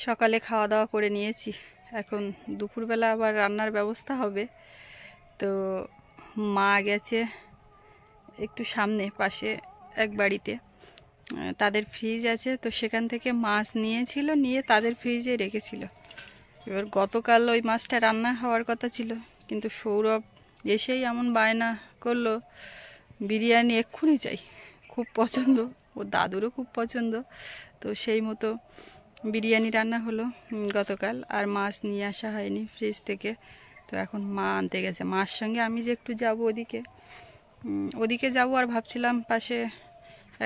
সকালে খাওয়া দাওয়া করে নিয়েছি। এখন দুপুরবেলা আবার রান্নার ব্যবস্থা হবে। তো মা গেছে একটু সামনে পাশে এক বাড়িতে, তাদের ফ্রিজ আছে, তো সেখান থেকে মাছ নিয়েছিল, নিয়ে তাদের ফ্রিজে রেখেছিল। এবার গতকাল ওই মাছটা রান্না হওয়ার কথা ছিল, কিন্তু সৌরভ এসেই এমন বায়না করলো বিরিয়ানি এক্ষুনি চাই। খুব পছন্দ, ও দাদুরও খুব পছন্দ। তো সেই মতো বিরিয়ানি রান্না হলো গতকাল। আর মাছ নিয়ে আসা হয়নি ফ্রিজ থেকে, তো এখন মা আনতে গেছে। মার সঙ্গে আমি যে একটু যাব ওদিকে যাব, আর ভাবছিলাম পাশে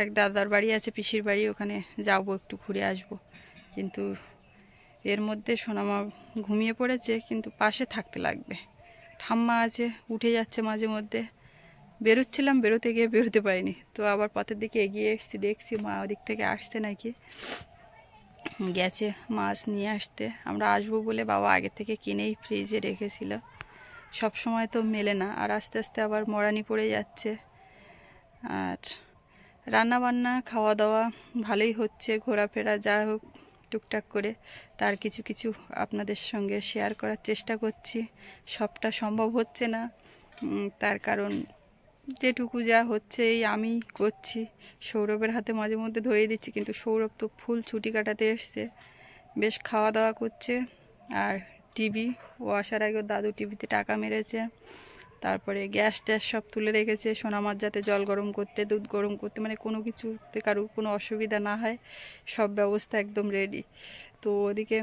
এক দাদার বাড়ি আছে, পিসির বাড়ি, ওখানে যাব, একটু ঘুরে আসব। কিন্তু এর মধ্যে সোনামা ঘুমিয়ে পড়েছে, কিন্তু পাশে থাকতে লাগবে। ঠাম্মা আছে, উঠে যাচ্ছে মাঝে মধ্যে। বেরোচ্ছিলাম, বেরোতে গিয়ে বেরোতে পারিনি, তো আবার পথের দিকে এগিয়ে এসেছি, দেখছি মা ওদিক থেকে আসতে নাকি গেছে মাছ নিয়ে আসতে। আমরা আসবো বলে বাবা আগে থেকে কিনেই ফ্রিজে রেখেছিল। সব সময় তো মেলে না, আর আস্তে আস্তে আবার মরানি পড়ে যাচ্ছে। আর রান্না বান্না খাওয়া দাওয়া ভালোই হচ্ছে, ঘোরাফেরা যা হোক টুকটাক করে, তার কিছু কিছু আপনাদের সঙ্গে শেয়ার করার চেষ্টা করছি। সবটা সম্ভব হচ্ছে না, তার কারণ যেটুকু যা হচ্ছে এই আমি করছি। সৌরভের হাতে মাঝে মধ্যে ধরিয়ে দিচ্ছি, কিন্তু সৌরভ তো ফুল ছুটি কাটাতে এসছে, বেশ খাওয়া দাওয়া করছে। আর টিভি, ও আসার আগে দাদু টিভিতে টাকা মেরেছে। তারপরে গ্যাস ট্যাস সব তুলে রেখেছে, সোনামার যাতে জল গরম করতে, দুধ গরম করতে, মানে কোনো কিছুতে কারোর কোনো অসুবিধা না হয়, সব ব্যবস্থা একদম রেডি। তো ওদিকে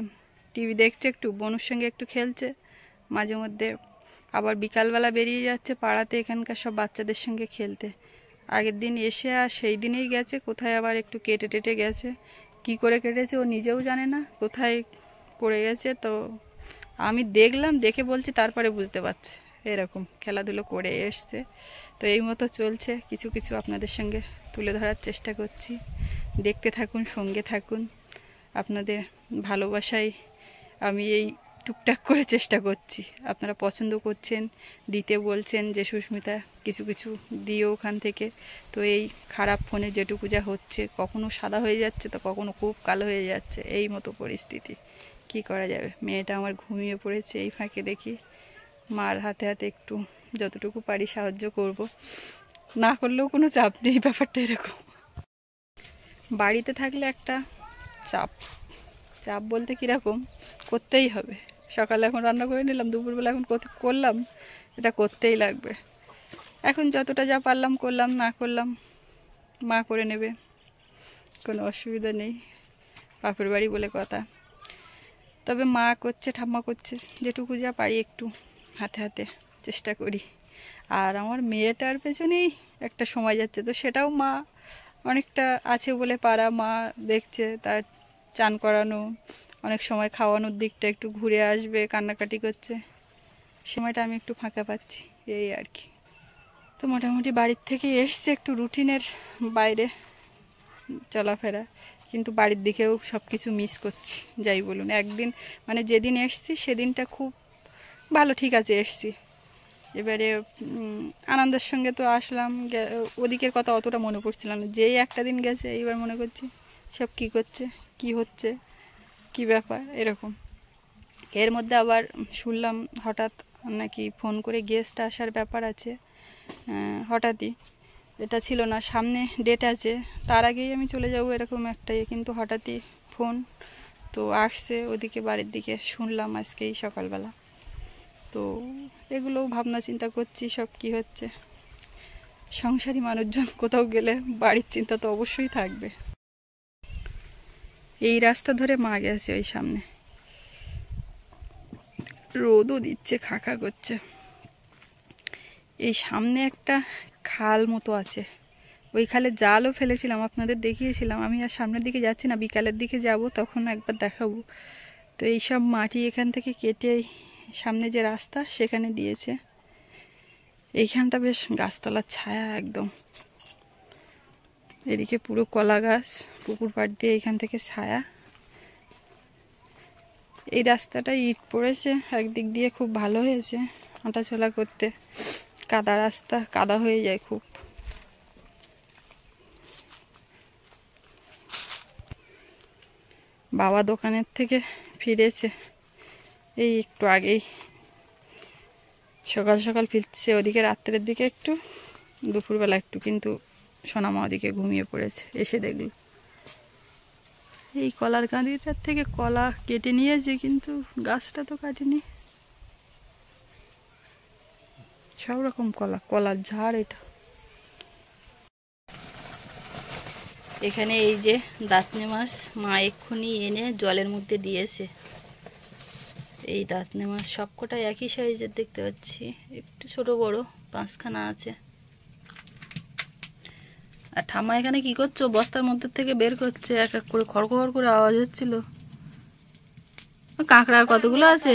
টিভি দেখছে, একটু বনুর সঙ্গে একটু খেলছে মাঝে মধ্যে। আবার বিকালবেলা বেরিয়ে যাচ্ছে পাড়াতে এখানকার সব বাচ্চাদের সঙ্গে খেলতে। আগের দিন এসে আর সেই দিনেই গেছে কোথায়, আবার একটু কেটে টেটে গেছে। কি করে কেটেছে ও নিজেও জানে না, কোথায় পড়ে গেছে। তো আমি দেখলাম, দেখে বলছি, তারপরে বুঝতে পারছে এরকম খেলাধুলো করে এসছে। তো এই মতো চলছে, কিছু কিছু আপনাদের সঙ্গে তুলে ধরার চেষ্টা করছি। দেখতে থাকুন, সঙ্গে থাকুন। আপনাদের ভালোবাসায় আমি এই টুকটাক করে চেষ্টা করছি। আপনারা পছন্দ করছেন, দিতে বলছেন যে সুস্মিতা কিছু কিছু দিও ওখান থেকে। তো এই খারাপ ফোনে যেটুকু যা হচ্ছে, কখনো সাদা হয়ে যাচ্ছে তো কখনো খুব কালো হয়ে যাচ্ছে, এই মতো পরিস্থিতি। কি করা যাবে, মেয়েটা আমার ঘুমিয়ে পড়েছে। এই ফাঁকে দেখি মার হাতে হাতে একটু যতটুকু পারি সাহায্য করব, না করলেও কোনো চাপ নেই। ব্যাপারটা এরকম, বাড়িতে থাকলে একটা চাপ, চাপ বলতে কীরকম, করতেই হবে। সকালে এখন রান্না করে নিলাম, দুপুরবেলা এখন করলাম, এটা করতেই লাগবে। এখন যতটা যা পারলাম করলাম, না করলাম মা করে নেবে, কোনো অসুবিধা নেই। বাপের বাড়ি বলে কথা। তবে মা করছে, ঠাম্মা করছে, যেটুকু যা পারি একটু হাতে হাতে চেষ্টা করি। আর আমার মেয়েটার পেছনেই একটা সময় যাচ্ছে, তো সেটাও মা অনেকটা আছে বলে পারা, মা দেখছে, তার চান করানো, অনেক সময় খাওয়ানোর দিকটা, একটু ঘুরে আসবে, কান্নাকাটি করছে, সময়টা আমি একটু ফাঁকা পাচ্ছি, এই আর কি। তো মোটামুটি বাড়ির থেকে এসছে, একটু রুটিনের বাইরে চলাফেরা, কিন্তু বাড়ির দিকেও সব কিছু মিস করছি। যাই বলুন, একদিন মানে যেদিন এসছি সেদিনটা খুব ভালো, ঠিক আছে এসছি, এবারে আনন্দের সঙ্গে তো আসলাম, ওদিকের কথা অতটা মনে পড়ছিল না। যেই একটা দিন গেছে এইবার মনে করছি সব কি করছে, কি হচ্ছে, কি ব্যাপার এরকম। এর মধ্যে আবার শুনলাম হঠাৎ নাকি ফোন করে গেস্ট আসার ব্যাপার আছে, হঠাৎই। এটা ছিল না, সামনে ডেট আছে, তার আগেই আমি চলে যাব এরকম একটাই, কিন্তু হঠাৎই ফোন তো আসছে ওদিকে বাড়ির দিকে, শুনলাম আজকেই সকালবেলা। তো এগুলোও ভাবনা চিন্তা করছি, সব কি হচ্ছে। সংসারী মানুষজন কোথাও গেলে বাড়ির চিন্তা তো অবশ্যই থাকবে। এই রাস্তা ধরে মা গেছে, ওই সামনে রোদও দিচ্ছে, খাঁকা করছে। এই সামনে একটা খাল মতো আছে, ওই খালে জালও ফেলেছিলাম, আপনাদের দেখিয়েছিলাম। আমি আর সামনের দিকে যাচ্ছি না, বিকালের দিকে যাব, তখন একবার দেখাবো। তো এই সব মাটি এখান থেকে কেটে সামনে যে রাস্তা সেখানে দিয়েছে। এইখানটা বেশ গাছতলার ছায়া একদম, এদিকে পুরো কলা গাছ, পুকুর পাড় দিয়ে এইখান থেকে ছায়া। এই রাস্তাটা ইট পড়েছে, একদিক দিয়ে খুব ভালো হয়েছে হাঁটাচলা করতে। কাদা রাস্তা, কাদা হয়ে যায় খুব। বাবা দোকানের থেকে ফিরেছে এই একটু আগেই, সকাল সকাল ফিরছে। ওদিকে রাত্রের দিকে একটু, দুপুরবেলা একটু, কিন্তু সোনামা ওদিকে ঘুমিয়ে পড়েছে। এসে দেখল এই কলার কাঁদিটার থেকে কলা কেটে নিয়েছে, কিন্তু গাছটা তো কাটেনি। সব রকম কলা, কলার ঝাড় এটা। এখানে এই যে দাঁতনে মাছ মা এক্ষুনি এনে জলের মধ্যে দিয়েছে। এই দাঁতনে মাছ সবকটাই একই সাইজের দেখতে পাচ্ছি, একটু ছোট বড় 5খানা আছে। আর ঠাম্মা এখানে কি করছো? বস্তার মধ্যে থেকে বের করছে, এক এক করে খড়খড় করে আওয়াজ হচ্ছিল। কাঁকড়ার কতগুলো আছে?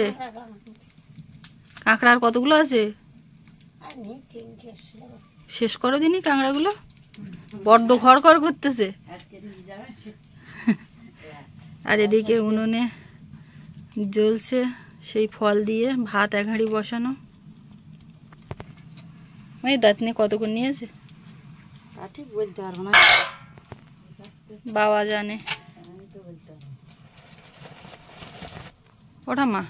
কাঁকড়ার কতগুলো আছে? শেষ করো দিনই কাঁকড়াগুলো, বড্ড খড়খড় করতেছে। আর এদিকে উনুনে জ্বলছে সেই ফল দিয়ে ভাত, 1 হাঁড়ি বসানো। এই দাঁতনে কত করে নিয়েছে ঠিক বলতে পারবো না, বাবা জানে। ওটা মা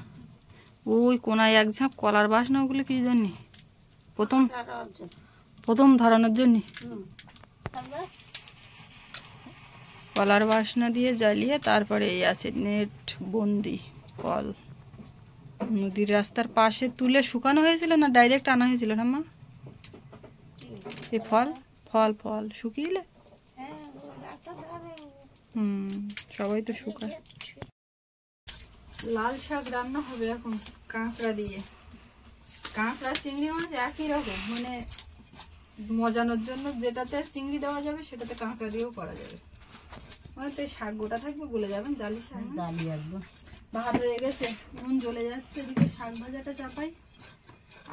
ওই কোনায় এক ঝাঁপ কলার বাসনা, ওগুলো কি জানি প্রথম ধরানোর জন্য কলার বাসনা দিয়ে জ্বালিয়ে তারপরে এই আছে নেট বন্দি কল। নদীর রাস্তার পাশে তুলে শুকানো হয়েছিল না ডাইরেক্ট আনা হয়েছিল না মা? এই ফল ফল ফল শুকিয়েলে সবাই তো শুকায়। লাল শাক রান্না হবে এখন কাঁকড়া দিয়ে। কাঁকড়া চিংড়ি মাছ একই রকম, মানে মজানোর জন্য যেটাতে চিংড়ি দেওয়া যাবে সেটাতে কাঁকড়া দিয়েও করা যাবে। মানে তো শাক গোটা থাকবে, বলে যাবেন জালি শাক, জালি একদম। ভাত হয়ে গেছে, নুন জ্বলে যাচ্ছে, এদিকে শাক ভাজাটা চাপাই।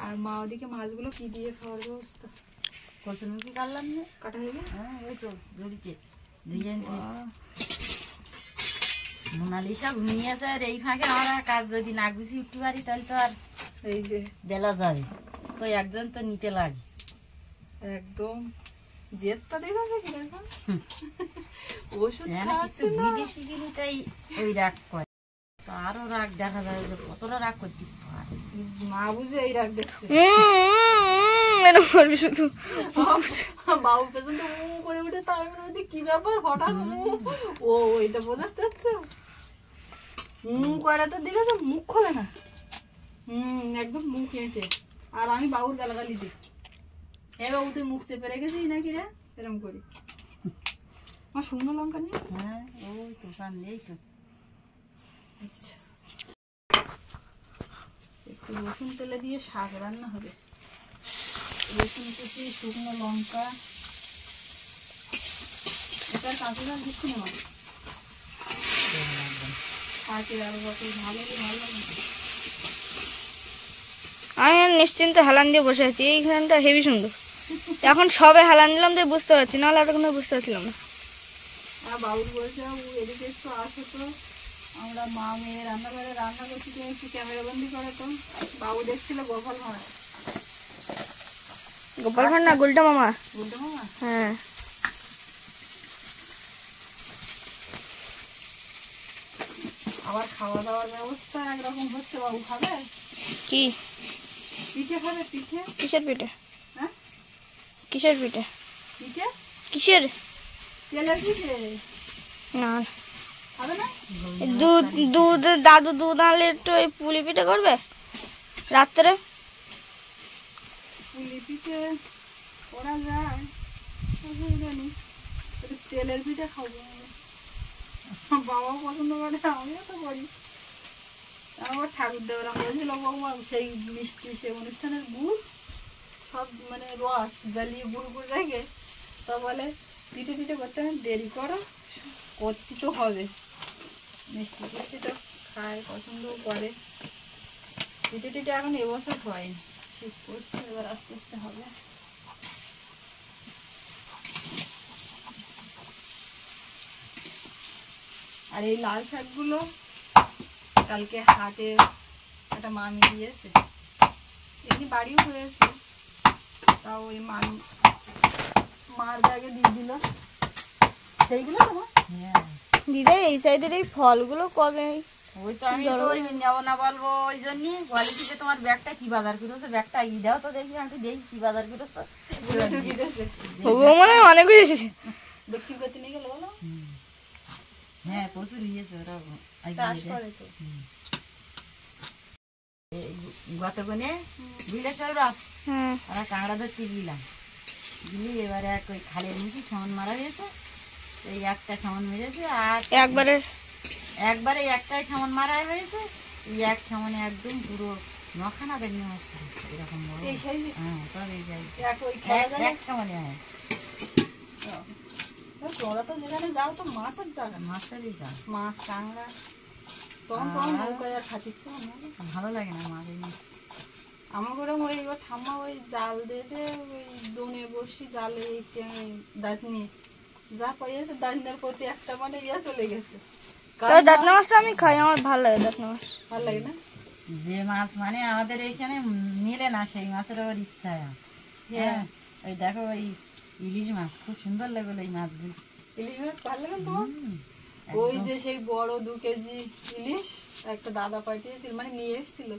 আর মা ওদিকে মাছগুলো কি দিয়ে খাওয়ার ব্যবস্থা। কচুরমুখী কাটলাম না, কাটা হয়ে গেছে। হ্যাঁ ওই তো জড়িতে মোনালিসা ঘুমিয়ে আছে। আর এই ফাঁকে আমরা কাজ যদি না গুছিয়ে উঠতে পারি তাহলে তো আর এই যে বেলা যাবে, তো একজন তো নিতে লাগে একদম। জেদটা দেখা যায় কিরকম, ওষুধ খাওয়াচ্ছে না বিদেশি কিনতেই ওই রাগ করে। তো আরো রাগ দেখা যায় যে কতটা রাগ করতে পারে, মা বুঝে এই রাগ দেখছে। শুধু বাবু পেছন করে উঠে, তাই মনে কি ব্যাপার হঠাৎ ও ওইটা বোঝাতে চাচ্ছে। করে তো দেখেছে মুখ খোলে না, একদম মুখ এঁটে। আর আমি বাবুর গালাগালি দিই, এ বাবু তুই মুখ চেপে রেখেছিস নাকি রে, এরকম করি। আমার শুকনো লঙ্কা নেই। হ্যাঁ ওই তো সামনে, এই তো। আচ্ছা একটু রসুন তেলে দিয়ে শাক রান্না হবে। রসুন কুচি, শুকনো লঙ্কা, এটার কাঁচা ঝাল দিচ্ছি না শাকের আরো ভালো ভালো। আমি নিশ্চিন্তে হালান দিয়ে বসে আছি, এইখানটা হেভি সুন্দর। এখন সবে হালান দিলাম তো বুঝতে পারছি, নাহলে এতক্ষণ বুঝতে পারছিলাম না। আর বাবুর বলছে এদিকে একটু আসো তো, আমরা মা মেয়ে রান্নাঘরে রান্না করছি, তুমি একটু ক্যামেরা বন্দি করো তো। বাবু দেখছিল গোপাল ভাঁড়। গোপাল ভাঁড় না, গুলটা মামা। গুলটা মামা, হ্যাঁ। আবার খাওয়া দাওয়ার ব্যবস্থা একরকম হচ্ছে। বাবু খাবে কি? পিঠে খাবে। পিঠে? কিসের পিঠে? হ্যাঁ কিসের পিঠে? পিঠে কিসের? তেলের পিঠে। না খাবে না। দুধ দাদু দুধ আনলে একটু ওই পুলি পিঠে করবে রাত্রে। পুলি পিঠে করা যায়, জানি তেলের পিঠে খাবো। বাবাও পছন্দ করে, আমিও তো করি। আমার ঠাকুর দেবরা বলছিল বাবা সেই মিষ্টি, সে অনুষ্ঠানের গুড় সব মানে রস জ্বালিয়ে গুড় গুড় রেখে, তা বলে পিঠে টিঠে করতে হবে, দেরি করো, করতে তো হবে। মিষ্টি টিষ্টি তো খায়, পছন্দও করে। পিঠে টিঠে এখন এবছর হয়নি, শীত করছে, এবার আস্তে আস্তে হবে। আর এই লাল শাকগুলো কালকে হাটে একটা মামি দিয়েছে, এমনি বাড়িও হয়েছে, তাও ওই মার ব্যাগে দিয়ে দিল। সেইগুলো তো হ্যাঁ দিদা এই সাইডের এই ফলগুলো কবে ওই তো আমি তো ওই নেবো না বলবো ওই জন্যই বলে কি যে তোমার ব্যাগটা কি বাজার করেছো, ব্যাগটা ই দাও তো দেখি, আমি দেখি কি বাজার করেছো। মনে হয় অনেক হয়েছে। বিক্রি করতে নিয়ে গেল বলো। হ্যাঁ প্রচুর হয়েছে, ওরা চাষ করে তো। গত কোনে বুঝলে সৌরভ, হ্যাঁ ওরা কাঁকড়া ধরতে গেলাম, গিয়ে এবারে এক ওই খালের মুখে ঠেমন মারা হয়েছে, এই একটা ঠেমন মেরেছে আর একবারে একটাই ঠেমন মারা হয়েছে, এই এক ঠেমনে একদম পুরো নখানা দেন এরকম বড়। এই সাইজে? হ্যাঁ সব এই সাইজ, এক ওই খাওয়া যায় এক ঠেমনে। হ্যাঁ তোমরা তো যেখানে যাও তো মাছের জায়গা, মাছেরই যা মাছ কাঁকড়া তখন তখন নৌকায় আর খাচ্ছিচ্ছে ভালো লাগে না মাছ এই আমার করে ওই এবার ঠাম্মা ওই জাল দিয়ে দিয়ে ওই দোনে বসি জালে দাঁতনি যা পাইয়েছে দাঁতনের প্রতি একটা মানে ইয়ে চলে গেছে। দাঁতনা মাছটা আমি খাই, আমার ভালো লাগে দাঁতনা মাছ। ভালো লাগে না? যে মাছ মানে আমাদের এইখানে মিলে না সেই মাছের আবার ইচ্ছা। হ্যাঁ ওই দেখো ওই ইলিশ মাছ খুব সুন্দর লাগে এই মাছগুলো। ইলিশ মাছ ভালো লাগে তোমার? ওই যে সেই বড় 2 কেজি ইলিশ একটা দাদা পাঠিয়েছিল, মানে নিয়ে এসেছিল,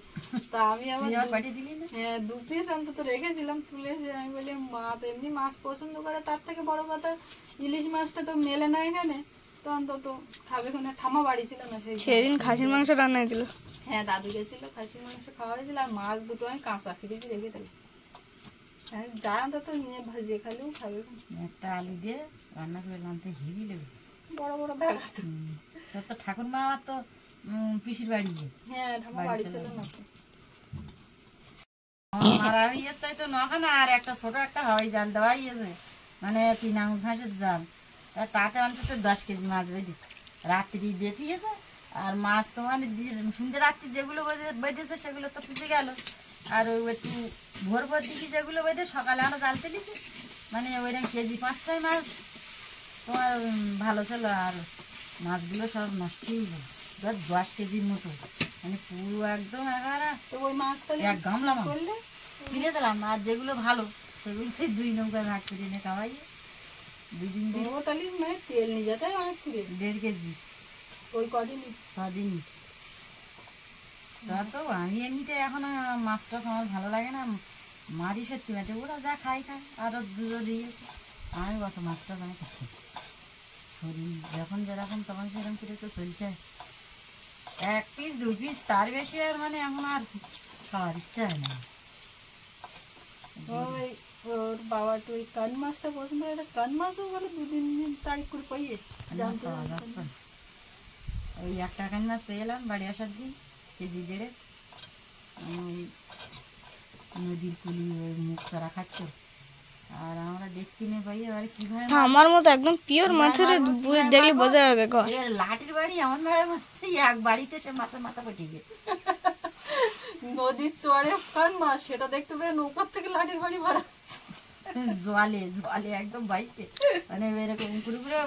তা আমি আবার পাঠিয়ে দিলি না? হ্যাঁ 2 পিস অন্তত রেখেছিলাম তুলে। আমি বলি মা তো এমনি মাছ পছন্দ করে, তার থেকে বড় কথা ইলিশ মাছটা তো মেলে না এখানে, তো অন্তত খাবে কোনে। ঠাম্মা বাড়ি ছিল না সেদিন খাসির মাংস রান্না হয়েছিল। হ্যাঁ দাদু গেছিল, খাসির মাংস খাওয়া হয়েছিল, আর মাছ দুটো আমি কাঁচা ফ্রিজে রেখে দিলাম। হ্যাঁ যা অন্তত নিয়ে ভাজিয়ে খালেও খাবে। একটা আলু দিয়ে রান্না করে রাঁধতে হেভি লাগে, বড় বড় দেখা তো। তোর তো ঠাকুরমা আমার তো পিসির বাড়ি গিয়ে। হ্যাঁ ঠাম্মা বাড়ি ছিল না তো। মারা হয়েছে তাই তো নখানা, আর একটা ছোট একটা হাওয়াই জাল দেওয়া হয়েছে, মানে 3 আঙুল ফাঁসের জাল, তাতে অন্তত 10 কেজি মাছ বেঁধে রাত্রি বেঁধিয়েছে। আর মাছ তো মানে সন্ধ্যে রাত্রি যেগুলো বেঁধেছে সেগুলো তো ফুটে গেল, আর ওই একটু ভোর ভোর দিকে যেগুলো বেঁধে সকালে আমরা জাল ফেলেছি, মানে ওইরকম কেজি 5-6 মাছ তোমার ভালো ছিল। আর মাছগুলো সব নষ্টই হলো, 10 কেজির মতো, মানে পুরো একদম তো ওই মাছ তাহলে এক গামলা মাছ করলে কিনে দিলাম। আর যেগুলো ভালো সেগুলো 2 নৌকায় ভাগ করে এনে খাওয়াই 2 দিন ও তাহলে মানে তেল নিয়ে যেতে হয় অনেক করে 1.5 কেজি ওই কদিন। 6 দিন। তা তো আমি এমনিতে এখন মাছটা আমার ভালো লাগে না, মারি সত্যি মাঠে ওরা যা খাই আরো দুটো দিয়েছে, আমি কত মাছটা আমি খাই শরীর যখন যেরকম তখন সেরকম করে তো চলছে। 1 পিস 2 পিস তার বেশি আর মানে এখন আর খাওয়ার ইচ্ছা হয় না। ওই ওর বাবা তো ওই কান মাছটা পছন্দ করে, কান মাছও বলে 2-3 তারিখ করে পাইয়ে জানতে যাচ্ছে ওই একটা কান মাছ পেয়ে এলাম বাড়ি আসার দিন, কেজি 1.5। ওই নদীর কুলি ওই মুখ চড়া খাচ্ছ, আর আমরা দেখতে নেই পাই এবারে কিভাবে আমার মতো একদম পিওর মাছের দেখলে বোঝা যাবে। লাঠির বাড়ি এমন ভাবে মাছ এক বাড়িতে সে মাছের মাথা পটে গিয়ে নদীর চরে কান মাছ, সেটা দেখতে পেয়ে নৌকার থেকে লাঠির বাড়ি ভরা জলে জলে একদম বাইটে, মানে এরকম ঘুরে ঘুরে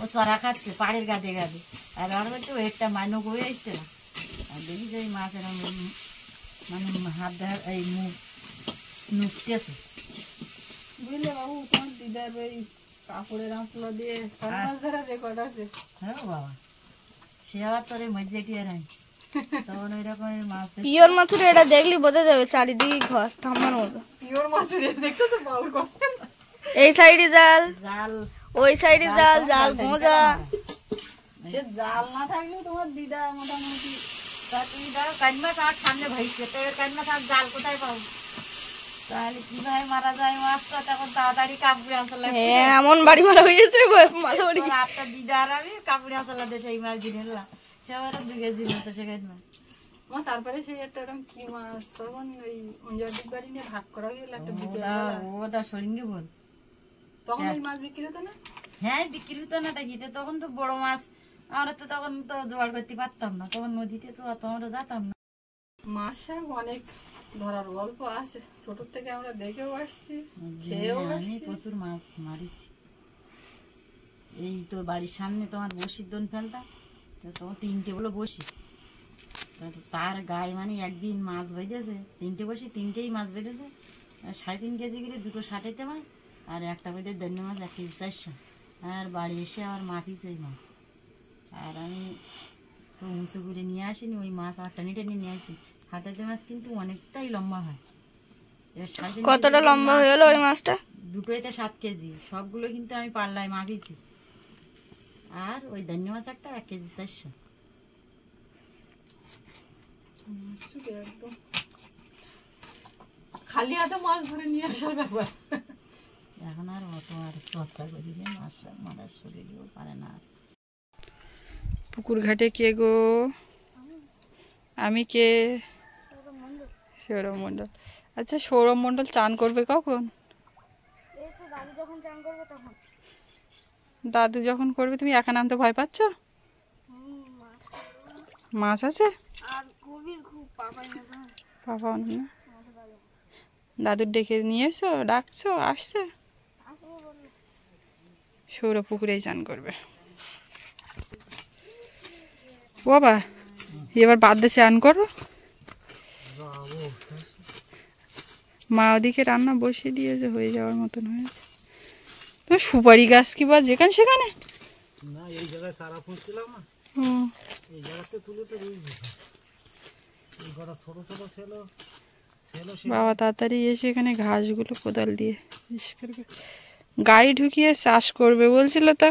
ও চড়া খাচ্ছে পাড়ের গাদে গাদে, আর আর বলছে একটা মাইনক হয়ে এসছে না। আর দেখি যে এই মাছ এরকম মানে হাত দেখা এই মুখ নুকতেছে। বুঝলে বাবু, তোমার দিদার ওই কাপড়ের আঁচলা দিয়ে কান মাছ ধরার রেকর্ড আছে। হ্যাঁ বাবা, সে আবার তোর মজ্জা নাই তখন ওই রকমের মাছ পিওর মাছের এটা দেখলি বোঝা যাবে, চারিদিকে ঘর ঠাম্মার মতো পিওর মাছের দেখো তো বাউল করে, এই সাইডে জাল জাল ওই সাইডে জাল, জাল মোজা। সে জাল না থাকলেও তোমার দিদা মোটামুটি। তা তুমি ধরো কান্না কাঠ সামনে ভাইছে, তো এবার কান্না কাঠ জাল কোথায় পাবো, তাহলে কিভাবে মারা যায় মাছটা, তখন তাড়াতাড়ি কাপড়ে আসলা এমন বাড়ি মারা হয়ে গেছে মাথা বাড়ি। একটা দিদা আর আমি কাপড়ে আসলা দিয়ে সেই মাছ কিনে নিলাম, সে আবার 2 কেজি মতো সেখানে মাছ। তারপরে সেই একটা এরকম কি মাছ তখন ওই অঞ্জলির বাড়ি নিয়ে ভাগ করা গেল একটা বিকেল ওটা সরিঙ্গি বল, তখন ওই মাছ বিক্রি হতো না। হ্যাঁ বিক্রি হতো না দেখিতে, তখন তো বড় মাছ আমরা তো তখন তো জোগাড় করতে পারতাম না, তখন নদীতে তো অত আমরা যেতাম না। মাছ শাক অনেক ধরার গল্প আছে, ছোট থেকে আমরা দেখেও আসছি, খেয়েও আমি আসছি। প্রচুর মাছ মারিছি। এই তো বাড়ির সামনে তোমার বসির দোন ফেলতাম, তখন 3টে বলো বসি, তার গায়ে মানে একদিন মাছ বেঁধেছে 3টে বসি, 3টেই মাছ বেঁধেছে 3.5 কেজি করে, 2টো 60 মাছ, আর একটা বেঁধে দন্য মাছ 1 কেজি 400। আর বাড়ি এসে আমার মাটিছে ওই মাছ আর আমি তো উঁচু করে নিয়ে আসিনি, ওই মাছ আর টেনে টেনে নিয়ে আসি। হাতেতে মাছ কিন্তু অনেকটাই লম্বা হয়। এবার 3.5 কতটা লম্বা হয়ে গেল ওই মাছটা? দুটোইতে 7 কেজি, সবগুলো কিন্তু আমি পাল্লায় মাপিছি। আর ওই দান্নি মাছ একটা 1 কেজি 400। একদম খালি হাতে মাছ ধরে নিয়ে আসার ব্যাপার। এখন আর অত আর চর্চা করি যে মাছ মারার শরীরেও পারে না। পুকুর ঘাটে কে গো? আমি কে? সৌরভ মণ্ডল। আচ্ছা সৌরভ মণ্ডল চান করবে কখন? দাদু যখন করবে। তুমি একা নামতে ভয় পাচ্ছ? মাছ আছে? পাপাও না? দাদুর ডেকে নিয়ে এসো, ডাকছো, আসছে? সৌরভ পুকুরেই চান করবে। বাবা এবার বাদ দিয়ে চান করো। মা ওদিকে রান্না বসিয়ে দিয়েছে, হয়ে যাওয়ার মতন হয়েছে। তো সুপারি গাছ কি বা যেখানে সেখানে? না, এই জায়গায় চারা ফুটছিলাম না, এই জায়গাতে তুলে তো রুইছি। এই কটা ছোট ছোট ছিল। বাবা তাড়াতাড়ি এসে এখানে ঘাসগুলো কোদাল দিয়ে পরিষ্কার করে গাড়ি ঢুকিয়ে চাষ করবে বলছিল। তা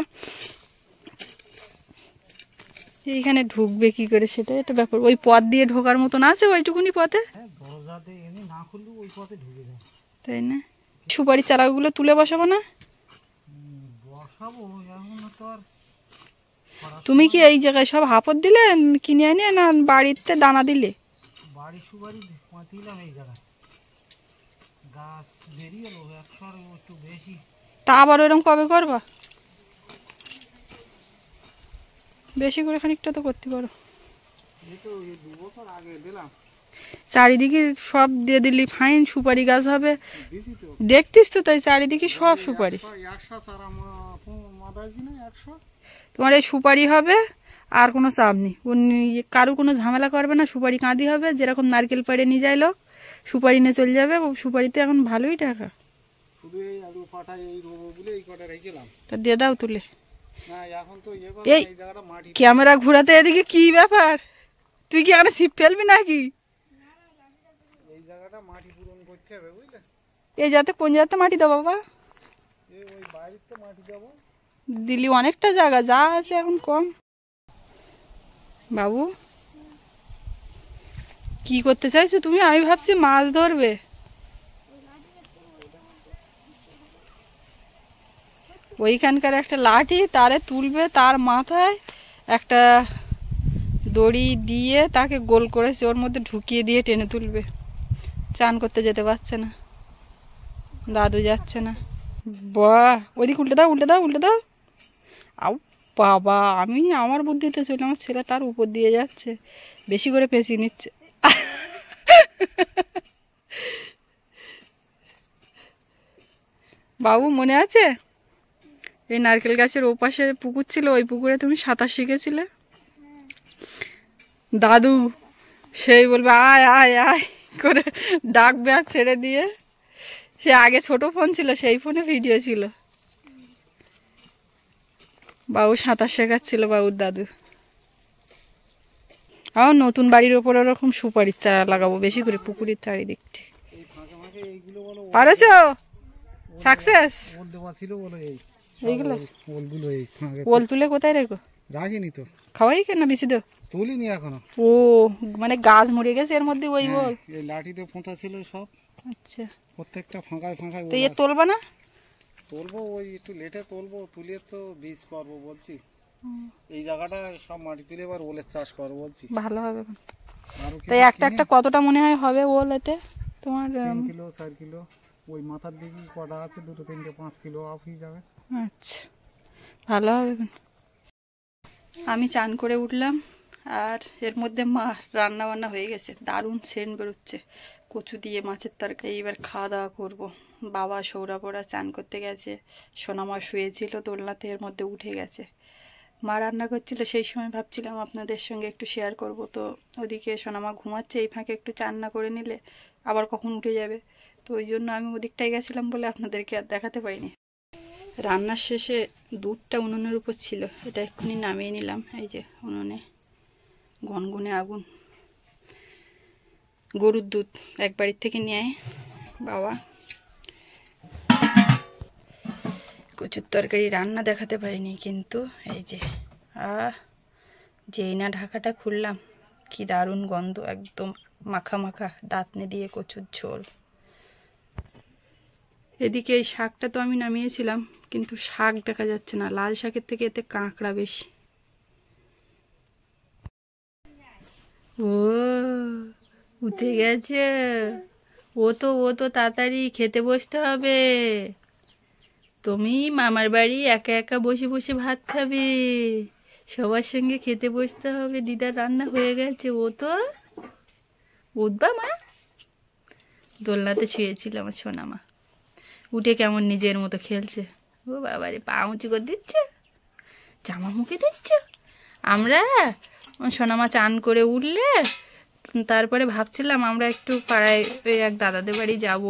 এইখানে ঢুকবে কি করে সেটা একটা ব্যাপার। ওই পথ দিয়ে ঢোকার মতন আছে ওইটুকুনি পথে, দরজাতে এনে না খুললেও ওই পথে ঢুকে যায়। তাই না? সুপারি চারাগুলো তুলে বসাবো না? বসাবো, এখন তো আর। তুমি কি এই জায়গায় সব হাপড় দিলে কিনে এনে, না বাড়িতে দানা দিলে? বাড়ি সুপারি দিলাম এই জায়গায়। গাছ বেরিয়ে এলো 100 একটু বেশি। তা আবার ওরকম কবে করবা? বেশি করে খানিকটা তো করতে পারো। এই তো 2 বছর আগে দিলাম। চারিদিকে সব দিয়ে দিলি ফাইন সুপারি গাছ হবে। দিছি তো, দেখতিস তো, তাই চারিদিকে সব সুপারি। 100 চারা মাদাইছি না 100। তোমার এই সুপারি হবে, আর কোনো চাপ নেই। কারো কোনো ঝামেলা করবে না। সুপারি কাঁদি হবে, যেরকম নারকেল পেড়ে নিয়ে যায় লোক, সুপারি নিয়ে চলে যাবে। সুপারিতে এখন ভালোই টাকা। শুধু এই আলু পাটা এই রোগগুলো এই কটা রেখেলাম। তা দিয়ে দাও তুলে। না এখন তো এই জায়গাটা মাটি। ক্যামেরা ঘোরাতে এদিকে কি ব্যাপার? তুই কি এখানে ছিপ ফেলবি নাকি? এই জায়গাটা মাটি পূরণ করতে হবে, বুঝলে? এই যাতে কোন জায়গাতে মাটি দাও বাবা? ওই বাড়িতে মাটি দেবো। দিল্লি অনেকটা জায়গা, যা আছে এখন কম। বাবু কি করতে চাইছো তুমি? আমি ভাবছি মাছ ধরবে। ওইখানকার একটা লাঠি তারে তুলবে, তার মাথায় একটা দড়ি দিয়ে তাকে গোল করেছে, ওর মধ্যে ঢুকিয়ে দিয়ে টেনে তুলবে। চান করতে যেতে পারছে না, দাদু যাচ্ছে না। বাহ, ওইদিকে উল্টে দাও, উল্টে দাও, উল্টে দাও। আউ বাবা, আমি আমার বুদ্ধিতে চলে, আমার ছেলে তার উপর দিয়ে যাচ্ছে, বেশি করে পেঁচিয়ে নিচ্ছে। বাবু মনে আছে এই নারকেল গাছের ওপাশে পুকুর ছিল, ওই পুকুরে তুমি সাঁতার শিখেছিলে? দাদু সেই বলবে আয় আয় আয় করে ডাকবে, আর ছেড়ে দিয়ে। সে আগে ছোট ফোন ছিল, সেই ফোনে ভিডিও ছিল। বাবু সাঁতার শেখাচ্ছিল বাবুর দাদু। আমার নতুন বাড়ির ওপর ওরকম সুপারির চারা লাগাবো বেশি করে পুকুরের চারিদিকটি। পারেছ? সাকসেস? এইগুলো ওল তুলে কোথায় রেখো? রাখিনি তো। খাওয়াই কেন বেশি তো? তুলিনি এখনো। ও মানে গাছ মরে গেছে এর মধ্যে ওই ওল? এই লাঠিতে পোঁতা ছিল সব। আচ্ছা, প্রত্যেকটা ফাঁকায় ফাঁকায়। তো এ তুলবা না? তুলবো, ওই একটু লেটে তুলবো, তুলে তো বীজ করবো বলছি। এই জায়গাটা সব মাটি তুলে এবার ওলের চাষ করবো বলছি। ভালো হবে। তাই একটা একটা কতটা মনে হয় হবে ওল এতে তোমার? 3 কিলো 4 কিলো। ওই মাথার দিকে কটা আছে, 2 3 5 কিলো অফ হয়ে যাবে। আচ্ছা, ভালো হবে। আমি চান করে উঠলাম, আর এর মধ্যে মা রান্না বান্না হয়ে গেছে, দারুণ সেন্ট বেরোচ্ছে কচু দিয়ে মাছের তরকারি। এবার খাওয়া দাওয়া করবো। বাবা সৌরভ ওরা চান করতে গেছে, সোনামা শুয়েছিল দোলনাতে, এর মধ্যে উঠে গেছে। মা রান্না করছিল, সেই সময় ভাবছিলাম আপনাদের সঙ্গে একটু শেয়ার করব। তো ওদিকে সোনামা ঘুমাচ্ছে, এই ফাঁকে একটু চান না করে নিলে আবার কখন উঠে যাবে, তো ওই জন্য আমি ওদিকটাই গেছিলাম বলে আপনাদেরকে আর দেখাতে পারিনি। রান্নার শেষে দুধটা উনুনের উপর ছিল, এটা এক্ষুনি নামিয়ে নিলাম। এই যে উনুনে গনগনে আগুন। গরুর দুধ এক বাড়ির থেকে নিয়ে বাবা। কচুর তরকারি রান্না দেখাতে পারিনি, কিন্তু এই যে যেই না ঢাকাটা খুললাম, কি দারুণ গন্ধ, একদম মাখা মাখা, দাঁতনে দিয়ে কচুর ঝোল। এদিকে এই শাকটা তো আমি নামিয়েছিলাম, কিন্তু শাক দেখা যাচ্ছে না, লাল শাকের থেকে এতে কাঁকড়া বেশি। ও উঠে গেছে, ও তো তাড়াতাড়ি খেতে বসতে হবে। তুমি মামার বাড়ি একা একা বসে বসে ভাত খাবে, সবার সঙ্গে খেতে বসতে হবে। দিদার রান্না হয়ে গেছে, ও তো উঠবা মা। দোলনাতে শুয়েছিল আমার সোনা মা, উঠে কেমন নিজের মতো খেলছে। ও বাবারে, পা উঁচু করে দিচ্ছে, জামা মুখে দিচ্ছে। আমরা সোনামা চান করে উঠলে তারপরে ভাবছিলাম আমরা একটু পাড়ায় ওই এক দাদাদের বাড়ি যাব,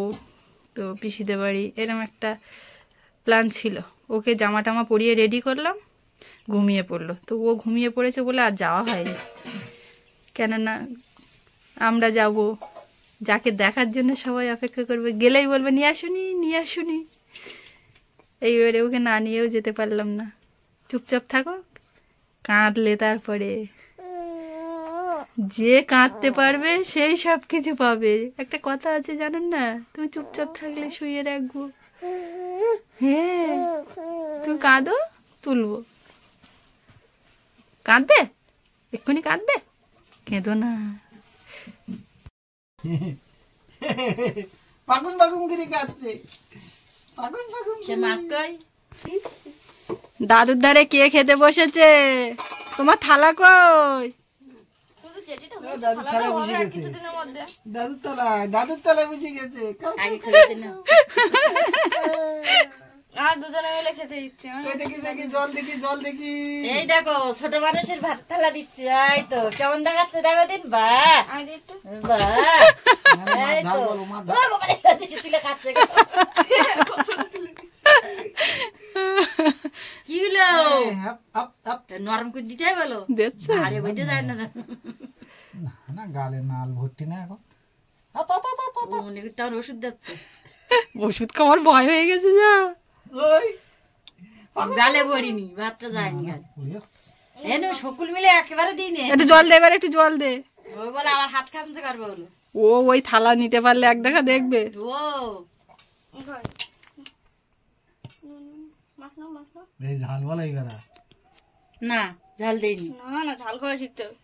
তো পিসিদের বাড়ি, এরকম একটা প্ল্যান ছিল। ওকে জামা টামা পরিয়ে রেডি করলাম, ঘুমিয়ে পড়লো। তো ও ঘুমিয়ে পড়েছে বলে আর যাওয়া হয়নি। কেননা আমরা যাব, যাকে দেখার জন্য সবাই অপেক্ষা করবে, গেলেই বলবে নিয়ে আসুনি নিয়ে আসুনি। এইবারে ওকে না নিয়েও যেতে পারলাম না। চুপচাপ থাকো, কাঁদলে তারপরে যে কাঁদতে পারবে সেই সব কিছু পাবে। একটা কথা আছে জানেন না, তুমি চুপচাপ থাকলে শুয়ে রাখবো। হ্যাঁ, তুমি কাঁদো, তুলবো। কাঁদবে, এক্ষুনি কাঁদবে, কেঁদো না। পাগুন পাগুন করে কাটছে, পাগুন পাগুন। সে মাছ কই? দাদুর ধারে কে খেতে বসেছে? তোমার থালা কই? দাদুর তলায় বসে গেছে, দাদুর তলায় বসে গেছে। আগে খেয়ে দিন। আর দুজনে মিলে খেতে দিচ্ছে। দেখি দেখি, জল দেখি, জল দেখি। এই দেখো ছোট মানুষের ভাত থালা দিচ্ছে, এই তো কেমন দেখাচ্ছে দেখো দিন। বাহ আমি একটু বাহ, এই তো বাবারে তুলে খাচ্ছে। কি হলো, নরম করে দিতে বলো, দেখছো আরে বইতে যায় না। না গালে নাল ভর্তি না এখন। মনে করতে আমার ওষুধ দিচ্ছে, ওষুধ খাওয়ার ভয় হয়ে গেছে যা। ওই গালে ভরিনি, ভাতটা যায়নি গালে। এনে সকল মিলে একেবারে দিই নে। একটু জল দে, এবার একটু জল দে। ওই বলে আবার হাত খামতে পারবো বলো। ও ওই থালা নিতে পারলে এক দেখা দেখবে। ও এই ঝাল বলা এবার না ঝাল দেয়নি, না ঝাল খাওয়া শিখতে হবে।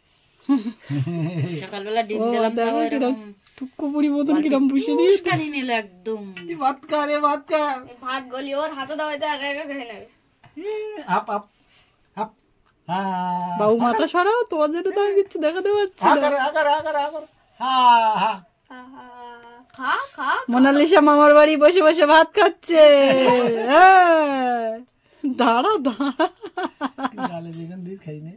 সকালবেলা ডিম দিলাম, তাও এরকম টুকু পুরি মতন কিরম বসে নিয়ে উস্কানি নিল একদম। ভাত খা রে, ভাত খা। ভাত গলি ওর হাতে দাও, একা একা খেয়ে নেবে। Up up up. বাবু মাথা সরাও, তোমার জন্য তো আমি কিছু দেখাতে পারছি না। আগার আগার আগার আগার। হা হা। খা খা। মোনালিসা মামার বাড়ি বসে বসে ভাত খাচ্ছে। হ্যাঁ, দাঁড়া দাঁড়া, গালে দিন দিন খাই নে।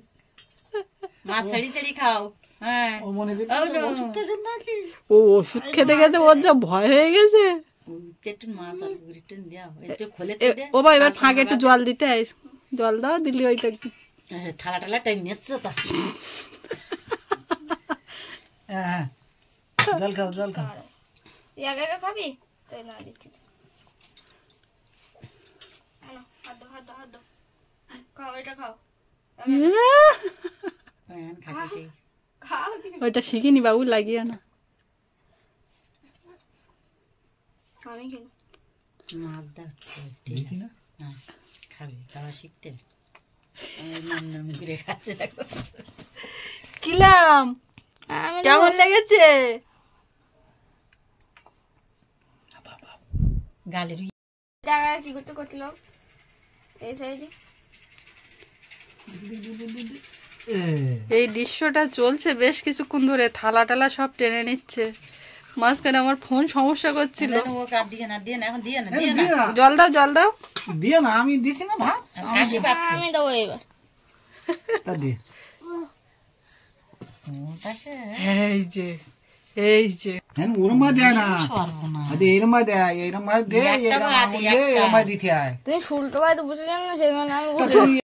মাছ ছাড়ি ছাড়ি খাও। হ্যাঁ ও মনে করি ওষুধটা নাকি। ও ওষুধ খেতে খেতে ওর যা ভয় হয়ে গেছে। একটু মাছ আর একটু দেওয়া, একটু খোলে ও বা এবার ফাঁকে একটু জল দিতে আয়, জল দাও, দিলি ওইটা একটু। থালা টালা টাইম নিচ্ছে তা। হ্যাঁ, জল খাও, জল খাও। একা একা খাবি? তাই না দিচ্ছি। হাত দাও। খাও, এটা খাও। খাচ্ছি খাও। ওইটা শিখিনি বাবু, লাগিয়ে না। আমি খেলো। মাছ দাচ্ছে, ঠিক আছে না, খাবে, খাওয়া শিখতে নাম নাম করে খাচ্ছে। দেখো কিলাম, কেমন লেগেছে? গালের কি করতে করছিল এই সাইডে। এই দৃশ্যটা চলছে বেশ কিছুক্ষণ ধরে, থালা টালা সব টেনে নিচ্ছে। মাঝখানে আমার ফোন সমস্যা করছিল। জল দাও, জল দাও। দিয়ে না, আমি দিছি না ভাত। আমি দেবো এবার। এই যে এই যে হ্যাঁ ওরমা দেয় না সর্বনাশ। আরে এরমা দেয় এরমা দে একটা এরমা ভাত, দে একটা। এরমা দিতে হয় তুমি শুল্টো ভাই তো বুঝে জানো না, সেই কারণে আমি তা তুমি